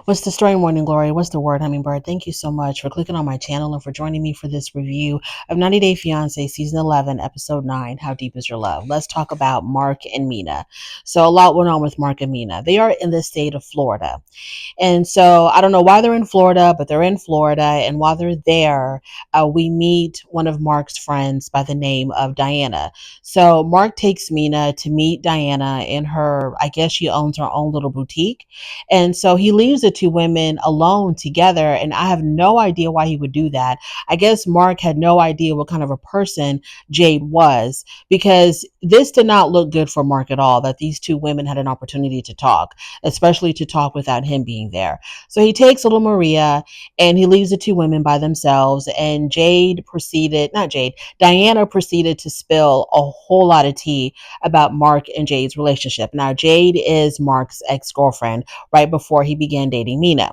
What's the story, Morning Glory? What's the word, Hummingbird? Thank you so much for clicking on my channel and for joining me for this review of 90 Day Fiance Season 11, Episode 9, How Deep Is Your Love? Let's talk about Mark and Mina. So, a lot went on with Mark and Mina. They are in the state of Florida. And so I don't know why they're in Florida, but they're in Florida. And while they're there, we meet one of Mark's friends by the name of Diana. So Mark takes Mina to meet Diana in her, I guess she owns her own little boutique. And so he leaves the two women alone together. And I have no idea why he would do that. I guess Mark had no idea what kind of a person Jade was, because this did not look good for Mark at all, that these two women had an opportunity to talk, especially to talk without him being there. So he takes little Maria and he leaves the two women by themselves. And Diana proceeded to spill a whole lot of tea about Mark and Jade's relationship. Now, Jade is Mark's ex-girlfriend right before he began dating Mina.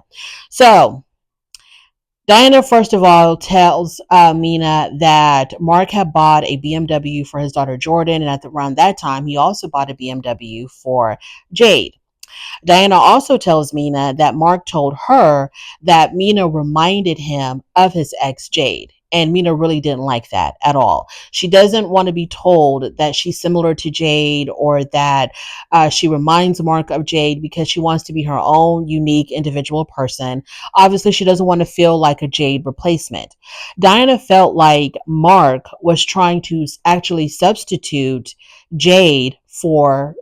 So Diana, first of all, tells Mina that Mark had bought a BMW for his daughter Jordan, and around that time, he also bought a BMW for Jade. Diana also tells Mina that Mark told her that Mina reminded him of his ex Jade. And Mina really didn't like that at all. She doesn't want to be told that she's similar to Jade or that she reminds Mark of Jade, because she wants to be her own unique individual person. Obviously, she doesn't want to feel like a Jade replacement. Diana felt like Mark was trying to actually substitute Mina for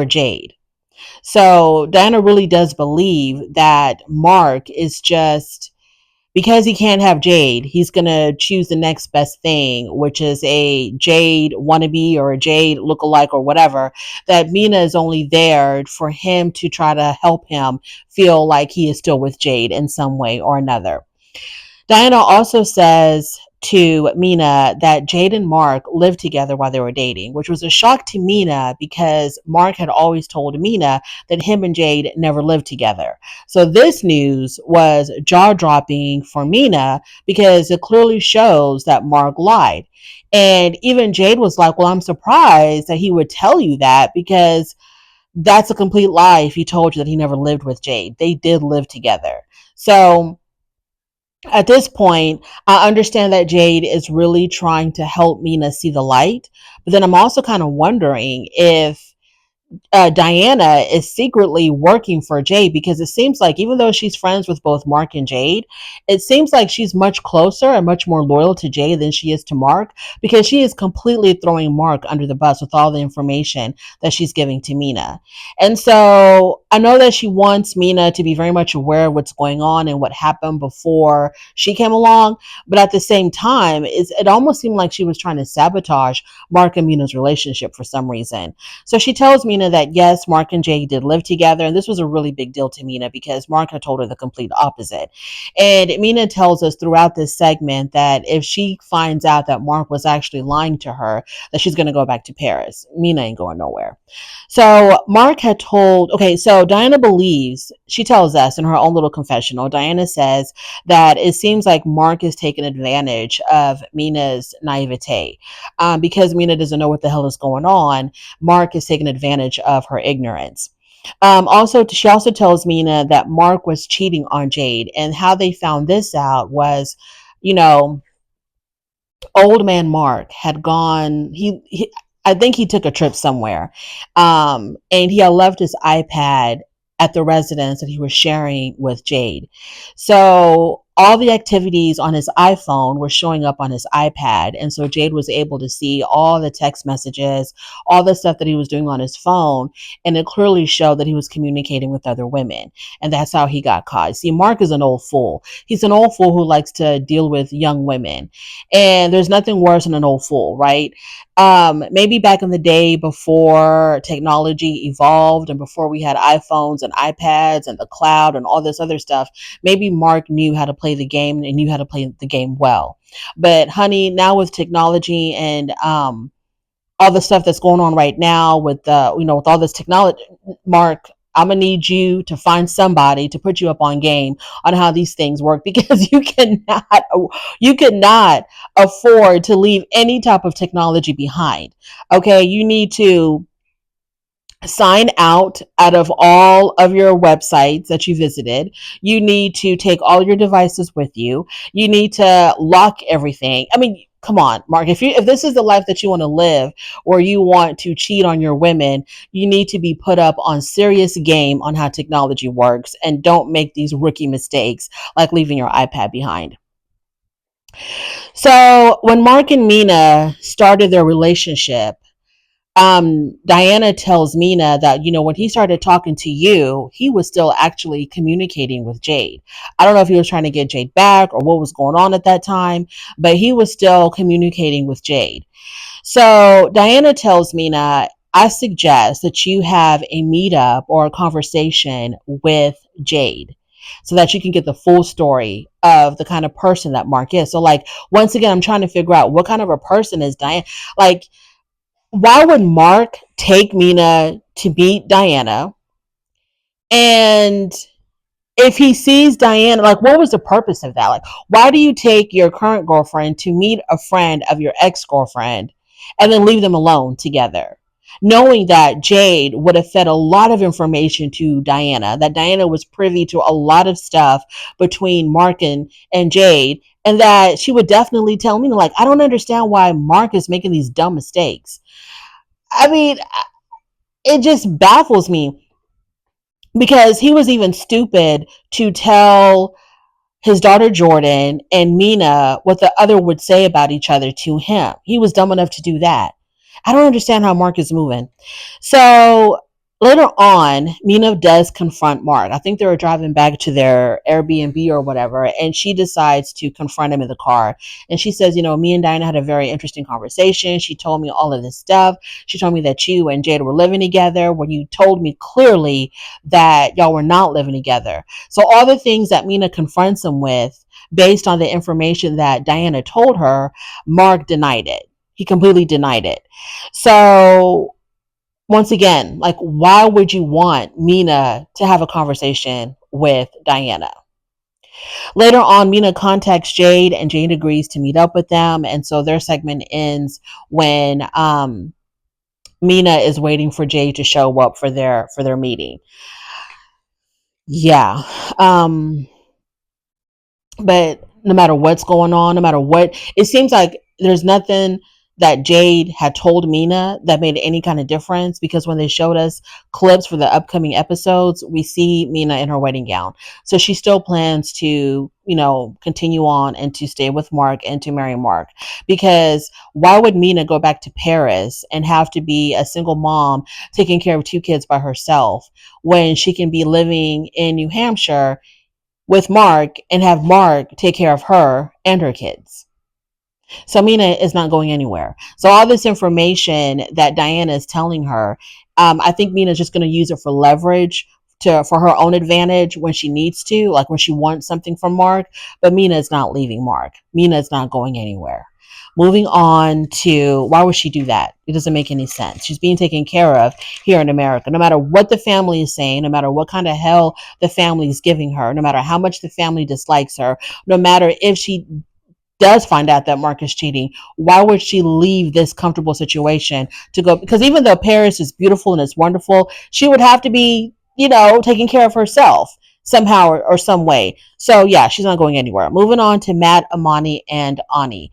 Jade. So Diana really does believe that Mark is just, because he can't have Jade, he's going to choose the next best thing, which is a Jade wannabe or a Jade lookalike or whatever, that Mina is only there for him to try to help him feel like he is still with Jade in some way or another. Diana also says to Mina that Jade and Mark lived together while they were dating, which was a shock to Mina because Mark had always told Mina that him and Jade never lived together. So this news was jaw-dropping for Mina because it clearly shows that Mark lied. And even Jade was like, well, I'm surprised that he would tell you that, because that's a complete lie if he told you that he never lived with Jade. They did live together. So at this point, I understand that Jade is really trying to help Mina see the light, but then I'm also kind of wondering if Diana is secretly working for Jade, because it seems like even though she's friends with both Mark and Jade, it seems like she's much closer and much more loyal to Jade than she is to Mark, because she is completely throwing Mark under the bus with all the information that she's giving to Mina. And so I know that she wants Mina to be very much aware of what's going on and what happened before she came along, but at the same time, it almost seemed like she was trying to sabotage Mark and Mina's relationship for some reason. So she tells Mina that yes, Mark and Jay did live together. And this was a really big deal to Mina because Mark had told her the complete opposite. And Mina tells us throughout this segment that if she finds out that Mark was actually lying to her, that she's going to go back to Paris. Mina ain't going nowhere. So Mark had told, okay, so Diana believes, she tells us in her own little confessional, Diana says that it seems like Mark is taking advantage of Mina's naivete. Because Mina doesn't know what the hell is going on, Mark is taking advantage of her ignorance. She also tells Mina that Mark was cheating on Jade, and how they found this out was, you know, old man Mark had gone. I think he took a trip somewhere, and he had left his iPad at the residence that he was sharing with Jade. So all the activities on his iPhone were showing up on his iPad. And so Jade was able to see all the text messages, all the stuff that he was doing on his phone. And it clearly showed that he was communicating with other women. And that's how he got caught. See, Mark is an old fool. He's an old fool who likes to deal with young women. And there's nothing worse than an old fool, right? Maybe back in the day before technology evolved and before we had iPhones and iPads and the cloud and all this other stuff, maybe Mark knew how to play the game and knew how to play the game well. But honey, now with technology and all the stuff that's going on right now with with all this technology, Mark, I'm gonna need you to find somebody to put you up on game on how these things work, because you cannot afford to leave any type of technology behind. Okay, you need to sign out of all of your websites that you visited. You need to take all your devices with you. You need to lock everything. I mean, come on, Mark, if this is the life that you want to live, or you want to cheat on your women, you need to be put up on serious game on how technology works, and don't make these rookie mistakes like leaving your iPad behind. So when Mark and Mina started their relationship, Diana tells Mina that, when he started talking to you, he was still actually communicating with Jade. I don't know if he was trying to get Jade back or what was going on at that time, but he was still communicating with Jade. So Diana tells Mina, I suggest that you have a meetup or a conversation with Jade so that you can get the full story of the kind of person that Mark is. So, like, once again, I'm trying to figure out what kind of a person is Diana. Like, why would Mark take Mina to meet Diana? And if he sees Diana, like, what was the purpose of that? Like, why do you take your current girlfriend to meet a friend of your ex girlfriend and then leave them alone together? Knowing that Jade would have fed a lot of information to Diana, that Diana was privy to a lot of stuff between Mark and Jade, and that she would definitely tell me, like, I don't understand why Mark is making these dumb mistakes. I mean, it just baffles me because he was even stupid to tell his daughter Jordan and Mina what the other would say about each other to him. He was dumb enough to do that. I don't understand how Mark is moving. So later on, Mina does confront Mark. I think they were driving back to their Airbnb or whatever, and she decides to confront him in the car. And she says, me and Diana had a very interesting conversation. She told me all of this stuff. She told me that you and Jada were living together when you told me clearly that y'all were not living together. So all the things that Mina confronts him with, based on the information that Diana told her, Mark denied it. He completely denied it. So once again, like, why would you want Mina to have a conversation with Diana? Later on, Mina contacts Jade, and Jade agrees to meet up with them. And so their segment ends when Mina is waiting for Jade to show up for their meeting. Yeah. But no matter what's going on, no matter what, it seems like there's nothing that Jade had told Mina that made any kind of difference, because when they showed us clips for the upcoming episodes, we see Mina in her wedding gown. So she still plans to, continue on and to stay with Mark and to marry Mark. Because why would Mina go back to Paris and have to be a single mom taking care of two kids by herself when she can be living in New Hampshire with Mark and have Mark take care of her and her kids? So Mina is not going anywhere. So all this information that Diana is telling her, I think Mina is just going to use it for leverage for her own advantage when she needs to, like when she wants something from Mark. But Mina is not leaving Mark. Mina is not going anywhere. Moving on to, why would she do that? It doesn't make any sense. She's being taken care of here in America. No matter what the family is saying, no matter what kind of hell the family is giving her, no matter how much the family dislikes her, no matter if she does find out that Mark is cheating, why would she leave this comfortable situation to go? Because even though Paris is beautiful and it's wonderful, she would have to be, taking care of herself somehow or some way. So yeah, she's not going anywhere. Moving on to Matt, Ammani, and Anie.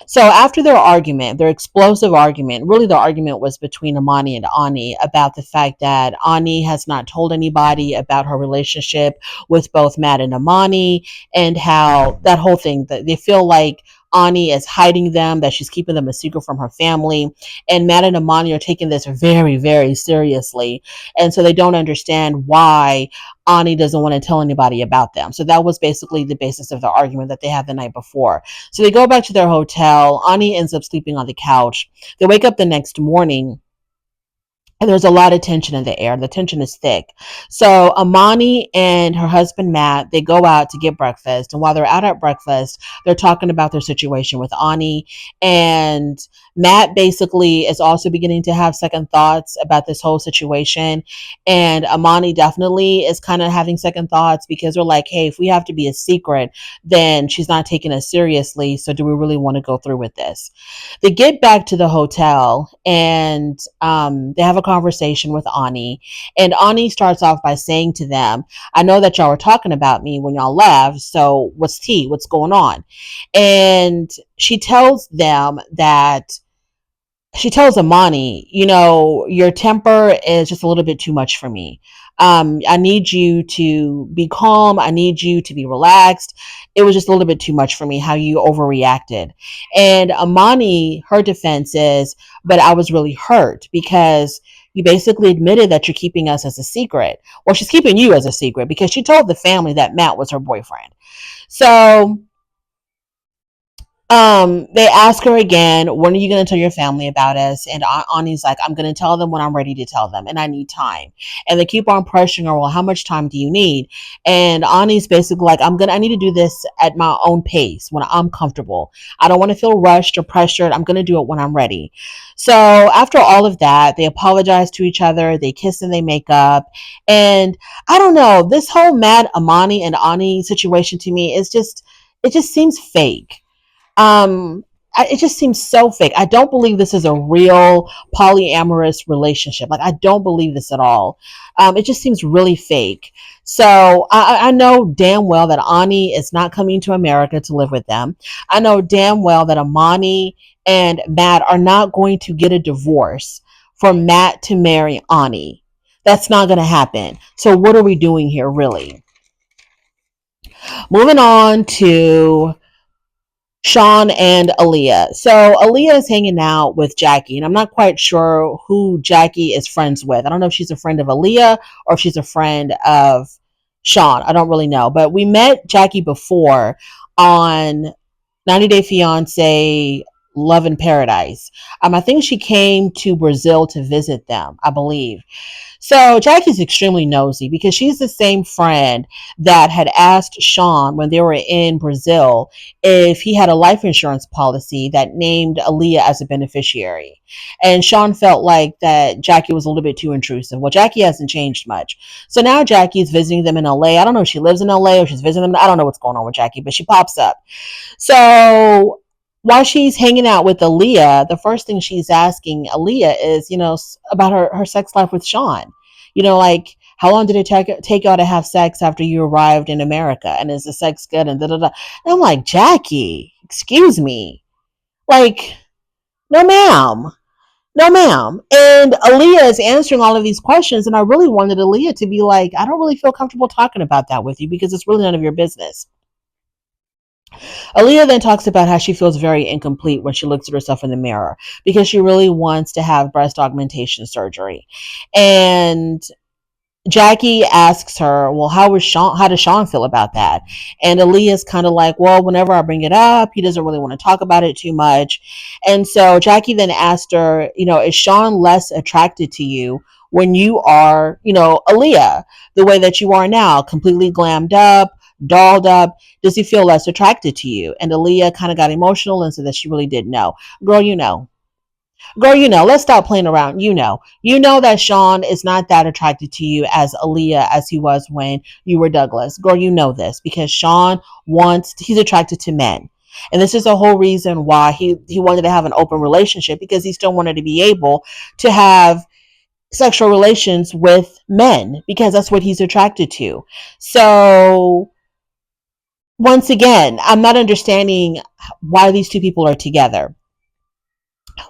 So after their explosive argument, really the argument was between Ammani and Anie about the fact that Anie has not told anybody about her relationship with both Matt and Ammani, and how that whole thing, that they feel like Anie is hiding them, that she's keeping them a secret from her family. And Matt and Ammani are taking this very, very seriously. And so they don't understand why Anie doesn't want to tell anybody about them. So that was basically the basis of the argument that they had the night before. So they go back to their hotel. Anie ends up sleeping on the couch. They wake up the next morning, and there's a lot of tension in the air. The tension is thick. So Ammani and her husband Matt, they go out to get breakfast, and while they're out at breakfast, they're talking about their situation with Anie. And Matt basically is also beginning to have second thoughts about this whole situation, and Ammani definitely is kind of having second thoughts, because they're like, hey, if we have to be a secret, then she's not taking us seriously. So do we really want to go through with this? They get back to the hotel, and they have a conversation with Anie, and Anie starts off by saying to them, I know that y'all were talking about me when y'all left, so what's tea? What's going on? And she tells Ammani, your temper is just a little bit too much for me. I need you to be calm. I need you to be relaxed. It was just a little bit too much for me how you overreacted. And Ammani, her defense is, but I was really hurt because you basically admitted that you're keeping us as a secret. Well, she's keeping you as a secret because she told the family that Matt was her boyfriend. So they ask her again, when are you going to tell your family about us? And Ani's like, I'm going to tell them when I'm ready to tell them, and I need time. And they keep on pressuring her, well, how much time do you need? And Ani's basically like, I need to do this at my own pace when I'm comfortable. I don't want to feel rushed or pressured. I'm going to do it when I'm ready. So after all of that, they apologize to each other, they kiss and they make up. And I don't know, this whole Matt, Ammani, and Anie situation to me is it just seems fake. um it just seems so fake. I don't believe this is a real polyamorous relationship. Like, I don't believe this at all. It just seems really fake. So I know damn well that Ani is not coming to America to live with them. I know damn well that Ammani and Matt are not going to get a divorce for Matt to marry Ani. That's not going to happen. So what are we doing here, really? Moving on to Shawn and Aaliyah. So Aaliyah is hanging out with Jackie, and I'm not quite sure who Jackie is friends with. I don't know if she's a friend of Aaliyah or if she's a friend of Shawn. I don't really know. But we met Jackie before on 90 Day Fiance Love in Paradise. I think she came to Brazil to visit them, I believe. So Jackie's extremely nosy because she's the same friend that had asked Shawn when they were in Brazil if he had a life insurance policy that named Aaliyah as a beneficiary. And Shawn felt like that Jackie was a little bit too intrusive. Well, Jackie hasn't changed much. So now Jackie's visiting them in LA. I don't know if she lives in LA or she's visiting them. I don't know what's going on with Jackie, but she pops up. So while she's hanging out with Aaliyah, the first thing she's asking Aaliyah is, about her sex life with Shawn. Like, how long did it take y'all to have sex after you arrived in America? And is the sex good? And da da da. And I'm like, Jackie, excuse me. Like, no, ma'am. No, ma'am. And Aaliyah is answering all of these questions. And I really wanted Aaliyah to be like, I don't really feel comfortable talking about that with you because it's really none of your business. Aaliyah then talks about how she feels very incomplete when she looks at herself in the mirror because she really wants to have breast augmentation surgery. And Jackie asks her, well, how does Shawn feel about that? And Aaliyah's kind of like, well, whenever I bring it up, he doesn't really want to talk about it too much. And so Jackie then asked her, is Shawn less attracted to you when you are, Aaliyah, the way that you are now, completely glammed up, dolled up? Does he feel less attracted to you? And Aaliyah kind of got emotional and said that she really didn't know. Girl, let's stop playing around. That Shawn is not that attracted to you as Aaliyah as he was when you were Douglas. Girl, you know this because Shawn he's attracted to men. And this is the whole reason why he wanted to have an open relationship, because he still wanted to be able to have sexual relations with men because that's what he's attracted to. So once again, I'm not understanding why these two people are together.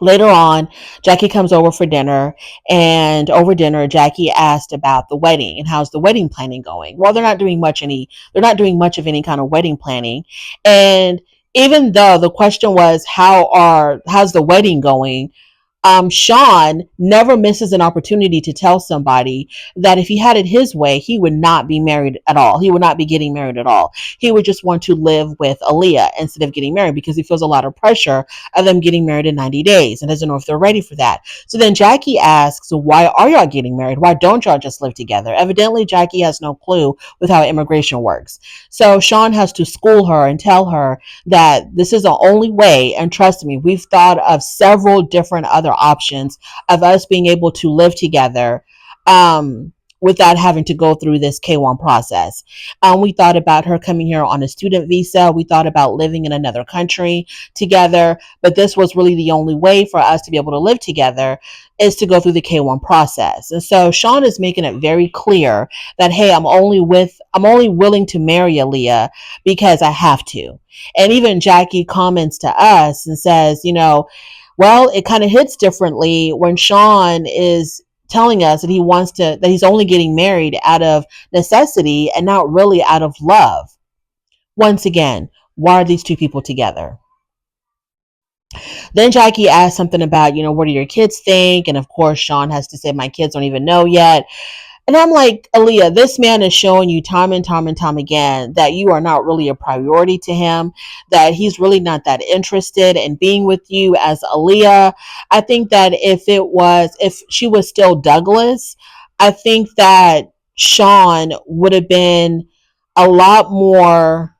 Later on, Jackie comes over for dinner, and over dinner, Jackie asked about the wedding and how's the wedding planning going. Well, they're not doing much of any kind of wedding planning. And even though the question was how's the wedding going, Shawn never misses an opportunity to tell somebody that if he had it his way, he would not be married at all. He would not be getting married at all. He would just want to live with Aaliyah instead of getting married because he feels a lot of pressure of them getting married in 90 days and doesn't know if they're ready for that. So then Jackie asks, why are y'all getting married? Why don't y'all just live together? Evidently, Jackie has no clue with how immigration works. So Shawn has to school her and tell her that this is the only way. And trust me, we've thought of several different other options of us being able to live together without having to go through this K1 process. We thought about her coming here on a student visa. We thought about living in another country together, but this was really the only way for us to be able to live together is to go through the K1 process. And so Shawn is making it very clear that, hey, I'm only willing to marry Aaliyah because I have to. And even Jackie comments to us and says, well, it kind of hits differently when Shawn is telling us that he's only getting married out of necessity and not really out of love. Once again, why are these two people together? Then Jackie asked something about, what do your kids think? And of course, Shawn has to say, my kids don't even know yet. And I'm like, Aaliyah, this man is showing you time and time and time again that you are not really a priority to him, that he's really not that interested in being with you as Aaliyah. I think that if she was still Douglas, I think that Shawn would have been a lot more,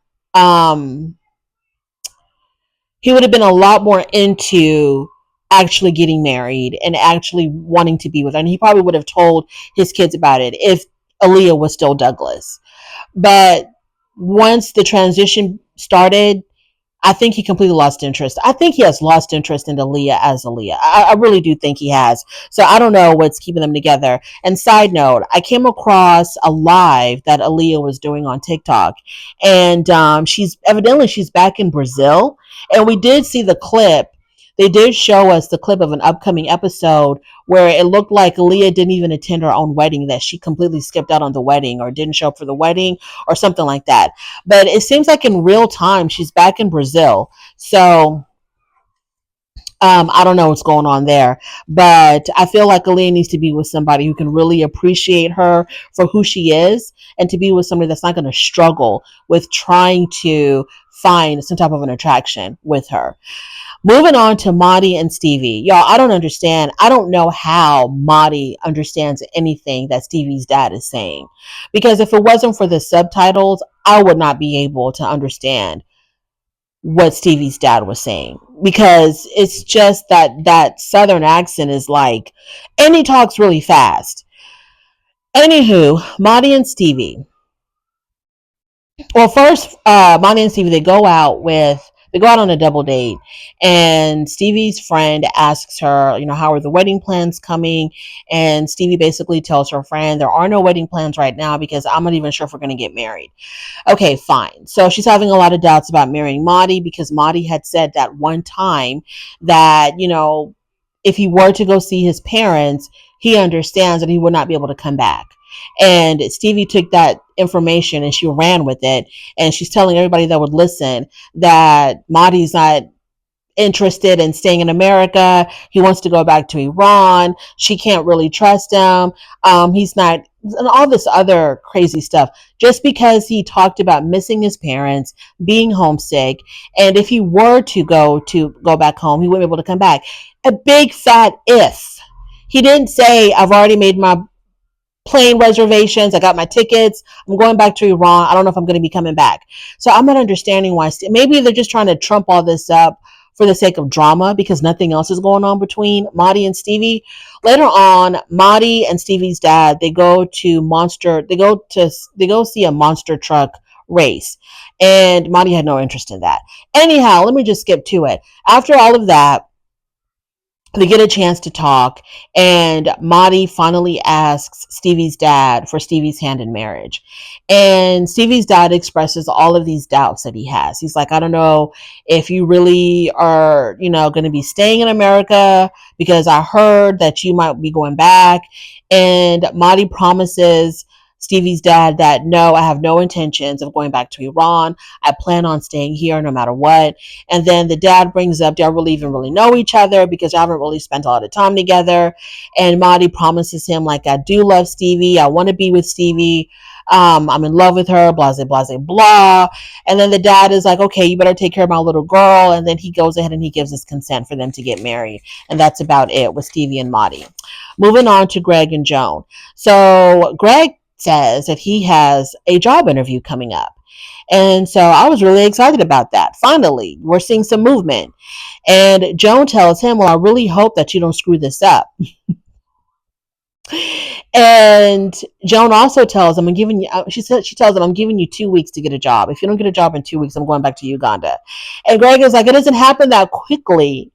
he would have been a lot more into actually getting married and actually wanting to be with her. And he probably would have told his kids about it if Aaliyah was still Douglas. But once the transition started, I think he completely lost interest. I think he has lost interest in Aaliyah as Aaliyah. I really do think he has. So I don't know what's keeping them together. And side note, I came across a live that Aaliyah was doing on TikTok, and she's back in Brazil, and we did see the clip. They did show us the clip of an upcoming episode where it looked like Aaliyah didn't even attend her own wedding, that she completely skipped out on the wedding or didn't show up for the wedding or something like that. But it seems like in real time, she's back in Brazil. So I don't know what's going on there, but I feel like Aaliyah needs to be with somebody who can really appreciate her for who she is, and to be with somebody that's not going to struggle with trying to find some type of an attraction with her. Moving on to Motti and Stevie. Y'all, I don't understand. I don't know how Motti understands anything that Stevie's dad is saying. Because if it wasn't for the subtitles, I would not be able to understand what Stevie's dad was saying. Because it's just that southern accent is like, and he talks really fast. Anywho, Motti and Stevie. Well, first, Motti and Stevie, they go out on a double date, and Stevie's friend asks her, how are the wedding plans coming? And Stevie basically tells her friend, there are no wedding plans right now because I'm not even sure if we're going to get married. Okay, fine. So she's having a lot of doubts about marrying Motti because Motti had said that one time that, if he were to go see his parents, he understands that he would not be able to come back. And Stevie took that information and she ran with it. And she's telling everybody that would listen that Motti's not interested in staying in America. He wants to go back to Iran. She can't really trust him. He's not, and all this other crazy stuff. Just because he talked about missing his parents, being homesick, and if he were to go back home, he wouldn't be able to come back. A big fat if. He didn't say, I've already made my plane reservations. I got my tickets. I'm going back to Iran. I don't know if I'm going to be coming back. So I'm not understanding why. Maybe they're just trying to trump all this up for the sake of drama because nothing else is going on between Motti and Stevie. Later on, Motti and Stevie's dad, they go see a monster truck race. And Motti had no interest in that. Anyhow, let me just skip to it. After all of that, they get a chance to talk, and Motti finally asks Stevie's dad for Stevie's hand in marriage. And Stevie's dad expresses all of these doubts that he has. He's like, I don't know if you really are, going to be staying in America because I heard that you might be going back. And Motti promises Stevie's dad that no, I have no intentions of going back to Iran. I plan on staying here no matter what. And then the dad brings up, do y'all really even really know each other? Because I haven't really spent a lot of time together. And Motti promises him, like, I do love Stevie. I want to be with Stevie. I'm in love with her, blah, blah, blah, blah. And then the dad is like, okay, you better take care of my little girl. And then he goes ahead and he gives his consent for them to get married. And that's about it with Stevie and Motti. Moving on to Greg and Joan. So Greg says that he has a job interview coming up. And so I was really excited about that. Finally, we're seeing some movement. And Joan tells him, well, I really hope that you don't screw this up. And Joan also tells him, "I'm giving you." She tells him, "I'm giving you 2 weeks to get a job. If you don't get a job in 2 weeks, I'm going back to Uganda." And Greg is like, "It doesn't happen that quickly.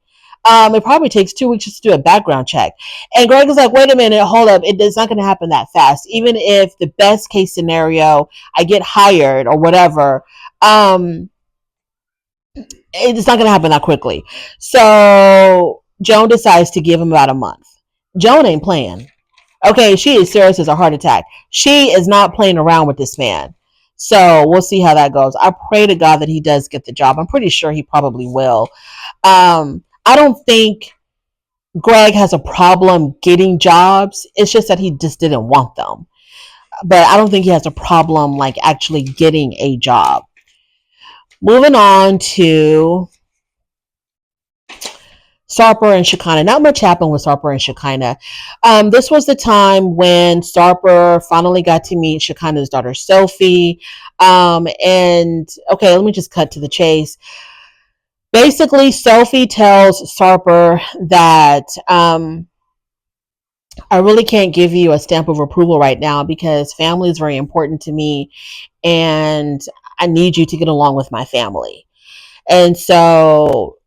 It probably takes 2 weeks just to do a background check." And Greg is like, "Wait a minute, hold up. It's not going to happen that fast. Even if the best case scenario, I get hired or whatever, it's not going to happen that quickly." So Joan decides to give him about a month. Joan ain't playing. Okay, she is serious as a heart attack. She is not playing around with this man. So we'll see how that goes. I pray to God that he does get the job. I'm pretty sure he probably will. I don't think Greg has a problem getting jobs. It's just that he just didn't want them. But I don't think he has a problem like actually getting a job. Moving on to Sarper and Shakina. Not much happened with Sarper and Shakina. This was the time when Sarper finally got to meet Shakina's daughter, Sophie. And okay, let me just cut to the chase. Basically, Sophie tells Sarper that I really can't give you a stamp of approval right now because family is very important to me and I need you to get along with my family. And so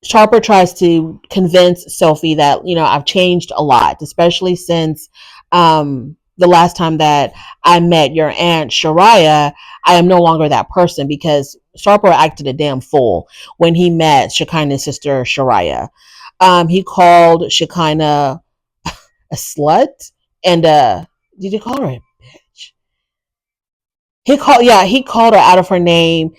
Sharper tries to convince Sophie that, I've changed a lot, especially since the last time that I met your aunt Shariah. I am no longer that person because Sharper acted a damn fool when he met Shakina's sister Shariah. He called Shakina a slut and did you call her a bitch? He called her out of her name.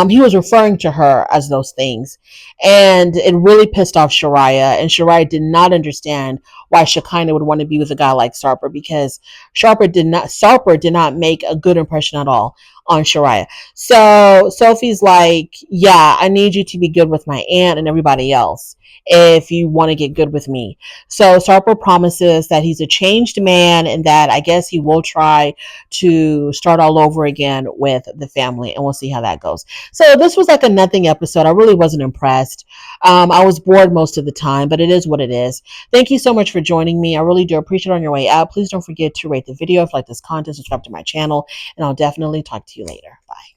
He was referring to her as those things, and it really pissed off Shariah. And Shariah did not understand why Shekinah would want to be with a guy like Sarper because Sarper did not make a good impression at all on Shariah. So Sophie's like, "Yeah, I need you to be good with my aunt and everybody else if you want to get good with me." So Sarper promises that he's a changed man and that I guess he will try to start all over again with the family, and we'll see how that goes. So this was like a nothing episode. I really wasn't impressed. I was bored most of the time, but it is what it is. Thank you so much for joining me. I really do appreciate it on your way out. Please don't forget to rate the video if you like this content, subscribe to my channel, and I'll definitely talk to you later. Bye.